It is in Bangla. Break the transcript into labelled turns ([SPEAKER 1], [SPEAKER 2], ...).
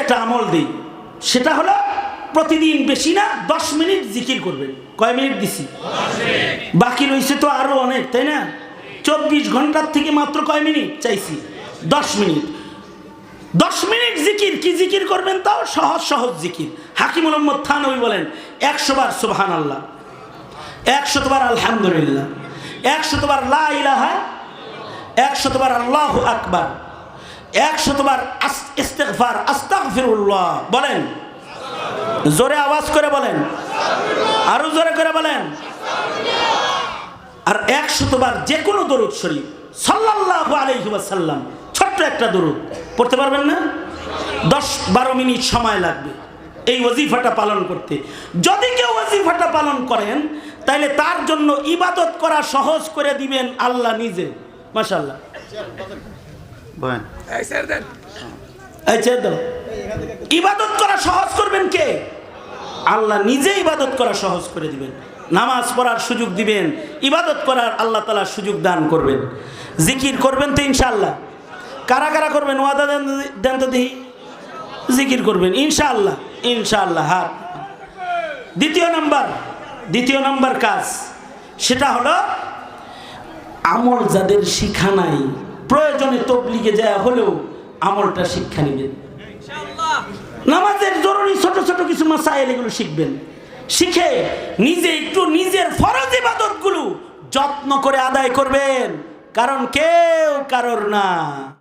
[SPEAKER 1] একটা আমল দিই, সেটা হলো প্রতিদিন বেশি না 10 মিনিট জিকির করবেন। কয় মিনিট দিছি? বাকি রয়েছে তো আরো অনেক, তাই না? 24 ঘন্টার থেকে মাত্র কয় মিনিট চাইছি? 10 মিনিট। 10 মিনিট জিকির। কি জিকির করবেন? তাও সহজ সহজ জিকির। হাকিমুল উম্মত থানভী বলেন 100 বার সুবহানাল্লাহ, 100 বার আলহামদুলিল্লাহ, 100 বার লা ইলাহা, 100 বার আল্লাহু আকবার, 100 বার ইস্তিগফার, আস্তাগফিরুল্লাহ। বলেন, জোরে আওয়াজ করে বলেন, আরো জোরে করে বলেন। আর 100 বার যে কোনো দরুদ শরীফ সাল্লাল্লাহু আলাইহি ওয়াসাল্লাম, ছোট্ট একটা দরুদ পড়তে পারবেন না? 10-12 মিনিট সময় লাগবে এই ওয়াজিফাটা পালন করতে। যদি কেউ ওয়াজিফাটা পালন করেন তাহলে তার জন্য ইবাদত করা সহজ করে দিবেন আল্লাহ নিজে। মাশাআল্লাহ। ইবাদত করা সহজ করবেন কে? আল্লাহ নিজে ইবাদত করা সহজ করে দিবেন। নামাজ পড়ার সুযোগ দিবেন, ইবাদত করার আল্লাহ তাআলা সুযোগ দান করবেন। জিকির করবেন তো ইনশাআল্লাহ? কারা কারা করবেন? ওয়াদা দেন তো দেখি। জিকির করবেন ইনশাআল্লাহ, ইনশাআল্লাহ। হাত। দ্বিতীয় নাম্বার কাজ, সেটা হলো আমল যাদের শিখা নাই, প্রয়োজনে তবলিগে যায় হলেও আমলটা শিক্ষা নেবেন। নামাজের জরুরি ছোট ছোট কিছু মাসাইল এগুলো শিখবেন। শিখে নিজে একটু নিজের ফরজ ইবাদতগুলো যত্ন করে আদায় করবেন, কারণ কেউ কারোর না।